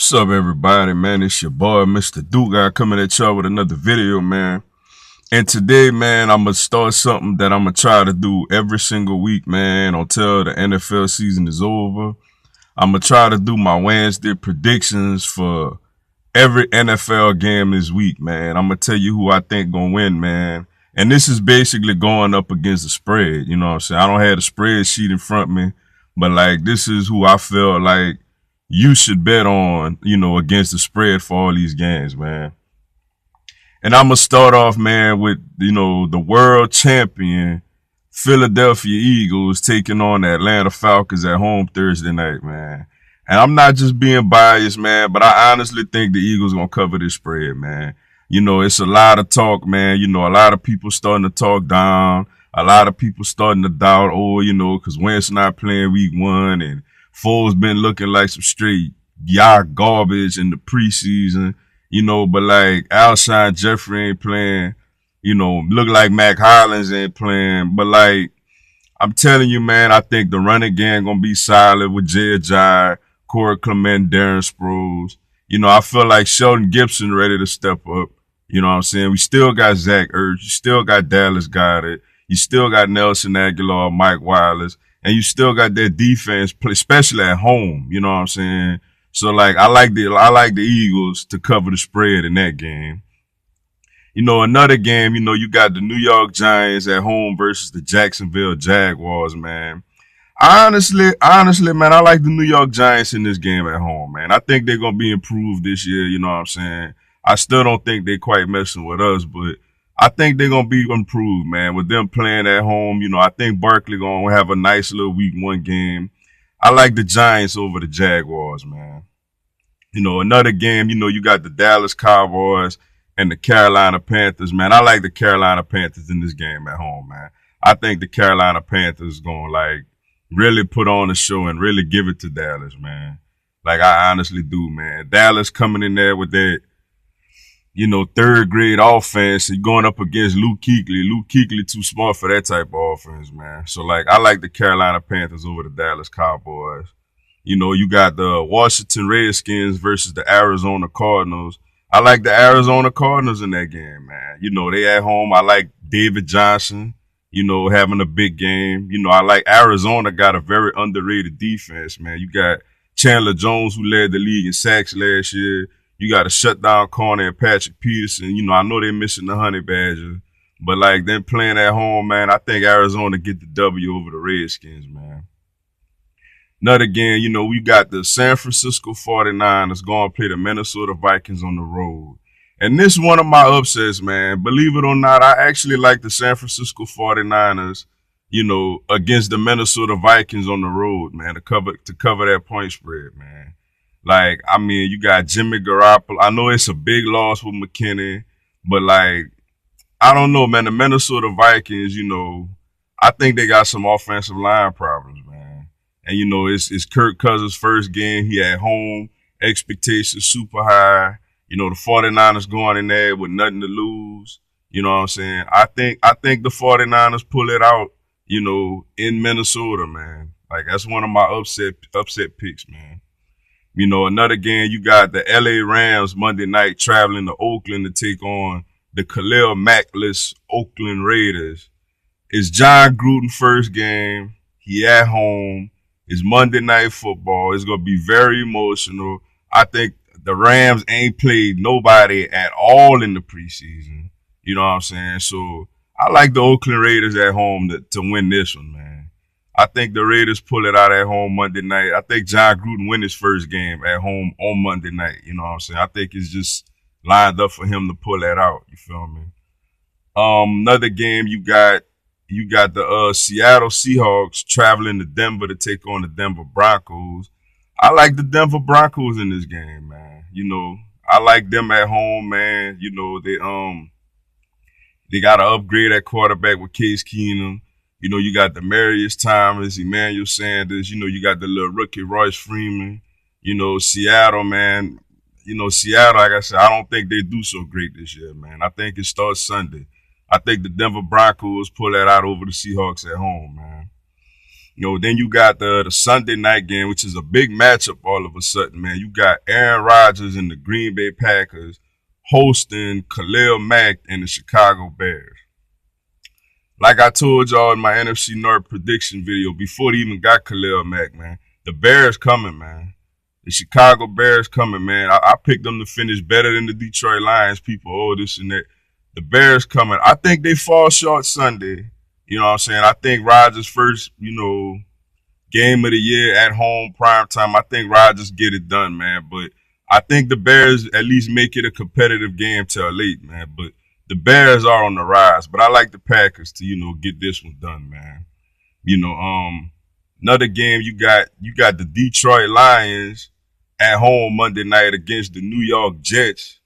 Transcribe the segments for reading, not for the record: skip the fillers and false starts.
What's up, everybody, man? It's your boy, Mr. Duke. I coming at y'all with another video, man. And today, man, I'm going to start something that I'm going to try to do every single week, man, until the NFL season is over. I'm going to try to do my Wednesday predictions for every NFL game this week, man. I'm going to tell you who I think going to win, man. And this is basically going up against the spread, you know what I'm saying? I don't have the spreadsheet in front of me, but, like, this is who I feel like you should bet on, against the spread for all these games, man. And I'm going to start off, man, with, the world champion Philadelphia Eagles taking on the Atlanta Falcons at home Thursday night, man. And I'm not just being biased, man, but I honestly think the Eagles going to cover this spread, man. It's a lot of talk, man. A lot of people starting to talk down. A lot of people starting to doubt, because Wentz not playing week one and Foles been looking like some straight garbage in the preseason, but like Alshon Jeffrey ain't playing, look like Mac Hollins ain't playing. But like, I'm telling you, man, I think the running game gonna be solid with Jay Ajayi, Corey Clement, Darren Sproles. I feel like Sheldon Gibson ready to step up. You know what I'm saying? We still got Zach Ertz. You still got Dallas Goedert. You still got Nelson Aguilar, Mike Wallace. And you still got that defense, especially at home. You know what I'm saying? So like, I like the Eagles to cover the spread in that game. Another game, you got the New York Giants at home versus the Jacksonville Jaguars, man. Honestly, man, I like the New York Giants in this game at home, man. I think they're going to be improved this year. You know what I'm saying? I still don't think they're quite messing with us, but I think they're going to be improved, man, with them playing at home. I think Barkley going to have a nice little week one game. I like the Giants over the Jaguars, man. Another game, you got the Dallas Cowboys and the Carolina Panthers, man. I like the Carolina Panthers in this game at home, man. I think the Carolina Panthers going to, like, really put on a show and really give it to Dallas, man. Like, I honestly do, man. Dallas coming in there with that, third grade offense and going up against Luke Kuechly. Luke Kuechly too smart for that type of offense, man. So, like, I like the Carolina Panthers over the Dallas Cowboys. You got the Washington Redskins versus the Arizona Cardinals. I like the Arizona Cardinals in that game, man. They at home. I like David Johnson, having a big game. I like Arizona got a very underrated defense, man. You got Chandler Jones, who led the league in sacks last year. You got a shutdown corner and Patrick Peterson. I know they're missing the Honey Badger, but like them playing at home, man, I think Arizona get the W over the Redskins, man. Another game, we got the San Francisco 49ers going to play the Minnesota Vikings on the road. And this is one of my upsets, man. Believe it or not, I actually like the San Francisco 49ers, against the Minnesota Vikings on the road, man, to cover that point spread, man. Like, I mean, you got Jimmy Garoppolo. I know it's a big loss with McKinney, but like, I don't know, man. The Minnesota Vikings, I think they got some offensive line problems, man. And, it's Kirk Cousins' first game. He at home. Expectations super high. The 49ers going in there with nothing to lose. You know what I'm saying? I think the 49ers pull it out, in Minnesota, man. Like, that's one of my upset picks, man. Another game, you got the LA Rams Monday night traveling to Oakland to take on the Khalil Mack-less Oakland Raiders. It's John Gruden first game. He at home. It's Monday Night Football. It's going to be very emotional. I think the Rams ain't played nobody at all in the preseason. You know what I'm saying? So I like the Oakland Raiders at home to win this one, man. I think the Raiders pull it out at home Monday night. I think John Gruden win his first game at home on Monday night. You know what I'm saying? I think it's just lined up for him to pull that out. You feel me? Another game, you got the Seattle Seahawks traveling to Denver to take on the Denver Broncos. I like the Denver Broncos in this game, man. I like them at home, man. They got to upgrade at quarterback with Case Keenum. You got the Demarius Thomas, Emmanuel Sanders. You got the little rookie Royce Freeman. Seattle, man. Seattle, like I said, I don't think they do so great this year, man. I think it starts Sunday. I think the Denver Broncos pull that out over the Seahawks at home, man. Then you got the Sunday night game, which is a big matchup all of a sudden, man. You got Aaron Rodgers and the Green Bay Packers hosting Khalil Mack and the Chicago Bears. Like I told y'all in my NFC North prediction video before they even got Khalil Mack, man, the Bears coming, man. The Chicago Bears coming, man. I picked them to finish better than the Detroit Lions. People, oh, this and that. The Bears coming. I think they fall short Sunday. You know what I'm saying? I think Rodgers' first, game of the year at home, prime time. I think Rodgers get it done, man. But I think the Bears at least make it a competitive game till late, man. But the Bears are on the rise. But I like the Packers to, get this one done, man. Another game you got the Detroit Lions at home Monday night against the New York Jets.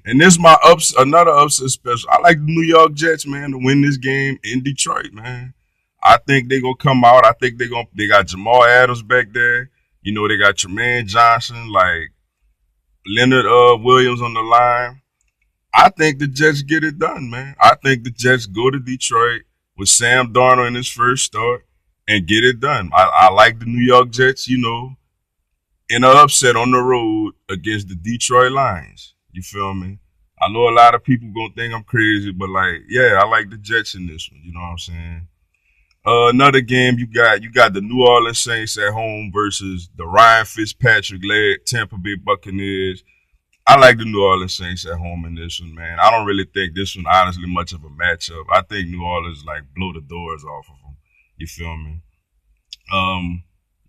And this is another upset special. I like the New York Jets, man, to win this game in Detroit, man. I think they're gonna come out. I think they got Jamal Adams back there. They got Tremaine Johnson, like Leonard Williams on the line. I think the Jets get it done, man. I think the Jets go to Detroit with Sam Darnold in his first start and get it done. I like the New York Jets, in an upset on the road against the Detroit Lions. You feel me? I know a lot of people gonna think I'm crazy, but I like the Jets in this one. You know what I'm saying? Another game you got the New Orleans Saints at home versus the Ryan Fitzpatrick led Tampa Bay Buccaneers. I like the New Orleans Saints at home in this one, man. I don't really think this one honestly much of a matchup. I think New Orleans blow the doors off of them. You feel me?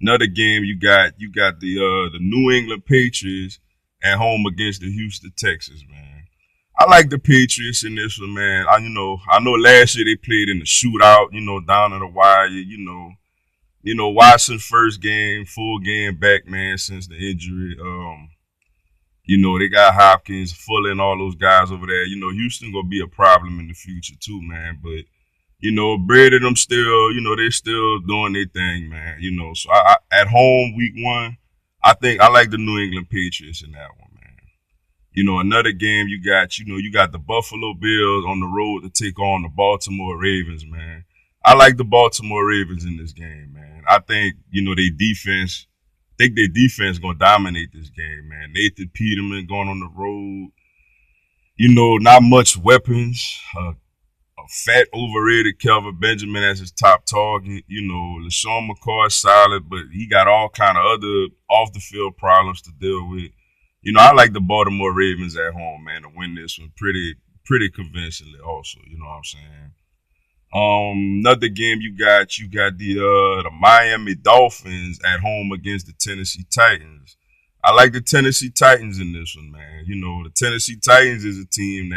Another game you got the New England Patriots at home against the Houston Texans, man. I like the Patriots in this one, man. I know last year they played in the shootout, down in the wire, Watson's first game, full game back, man, since the injury. They got Hopkins, Fuller, and all those guys over there. Houston gonna be a problem in the future too, man. But Brady them still, they're still doing their thing, man. So I at home week 1, I think I like the New England Patriots in that one, man. Another game you got the Buffalo Bills on the road to take on the Baltimore Ravens, man. I like the Baltimore Ravens in this game, man. I think, their defense gonna dominate this game, man. Nathan Peterman going on the road. Not much weapons. A fat, overrated Kelvin Benjamin as his top target. LaShawn McCoy is solid, but he got all kind of other off-the-field problems to deal with. I like the Baltimore Ravens at home, man, to win this one pretty convincingly also. You know what I'm saying? Another game you got the Miami Dolphins at home against the Tennessee Titans. I like the Tennessee Titans in this one, man. The Tennessee Titans is a team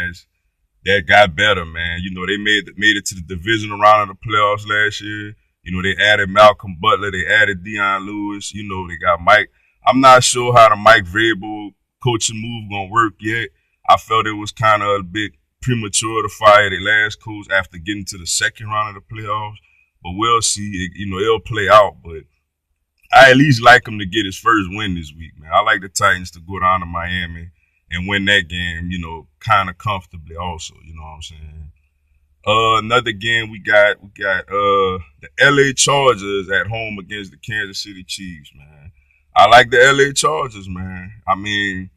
that got better, man. They made it to the divisional round of the playoffs last year. They added Malcolm Butler, they added Deion Lewis. They got Mike. I'm not sure how the Mike Vrabel coaching move gonna work yet. I felt it was kind of a bit premature to fire their last coach after getting to the second round of the playoffs. But we'll see. It'll play out. But I at least like him to get his first win this week, man. I like the Titans to go down to Miami and win that game, kind of comfortably also. You know what I'm saying? Another game we got the LA Chargers at home against the Kansas City Chiefs, man. I like the LA Chargers, man. I mean,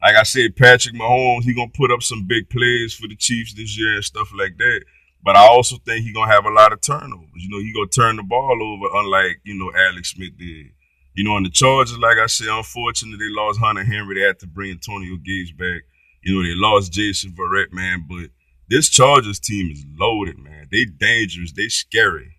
like I said, Patrick Mahomes, he gonna put up some big plays for the Chiefs this year and stuff like that. But I also think he gonna have a lot of turnovers. He gonna turn the ball over, unlike Alex Smith did. And the Chargers, like I said, unfortunately they lost Hunter Henry. They had to bring Antonio Gates back. They lost Jason Verrett, man. But this Chargers team is loaded, man. They dangerous. They scary.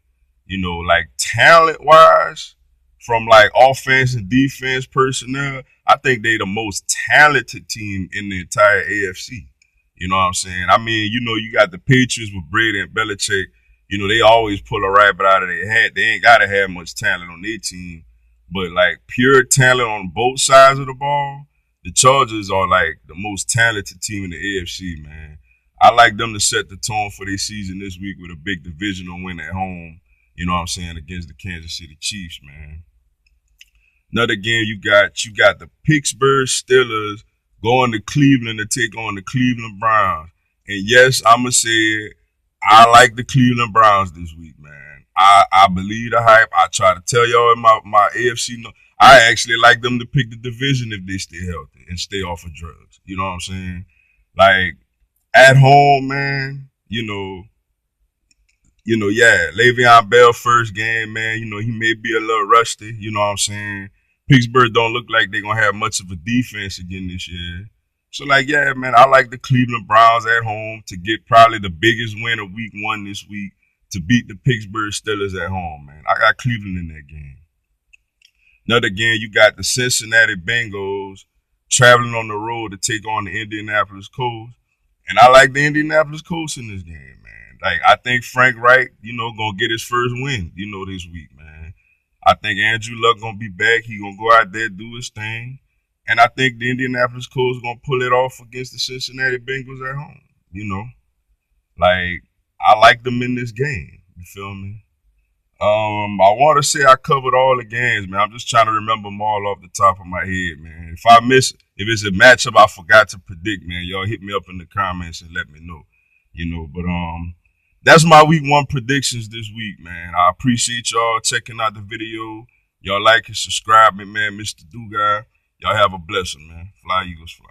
Talent wise. From offense and defense personnel, I think they the most talented team in the entire AFC. You know what I'm saying? I mean, you got the Patriots with Brady and Belichick. They always pull a rabbit out of their hat. They ain't gotta have much talent on their team, but pure talent on both sides of the ball, the Chargers are the most talented team in the AFC, man. I like them to set the tone for their season this week with a big divisional win at home. You know what I'm saying, against the Kansas City Chiefs, man. Another game you got the Pittsburgh Steelers going to Cleveland to take on the Cleveland Browns. And yes, I'm going to say it, I like the Cleveland Browns this week, man. I believe the hype. I try to tell y'all in my AFC. I actually like them to pick the division if they stay healthy and stay off of drugs. You know what I'm saying? Like at home, man. Yeah, Le'Veon Bell first game, man. He may be a little rusty. You know what I'm saying? Pittsburgh don't look like they're gonna have much of a defense again this year. So like, yeah, man, I like the Cleveland Browns at home to get probably the biggest win of week 1 this week to beat the Pittsburgh Steelers at home, man. I got Cleveland in that game. Another game, you got the Cincinnati Bengals traveling on the road to take on the Indianapolis Colts. And I like the Indianapolis Colts in this game, man. Like, I think Frank Wright, gonna get his first win, this week, man. I think Andrew Luck gonna be back. He gonna go out there, do his thing. And I think the Indianapolis Colts gonna pull it off against the Cincinnati Bengals at home. Like, I like them in this game. You feel me? I want to say I covered all the games, man. I'm just trying to remember them all off the top of my head, man. If it's a matchup I forgot to predict, man, y'all hit me up in the comments and let me know. But that's my week 1 predictions this week, man. I appreciate y'all checking out the video. Y'all like and subscribe me, man. Mr. Do Guy. Y'all have a blessing, man. Fly Eagles fly.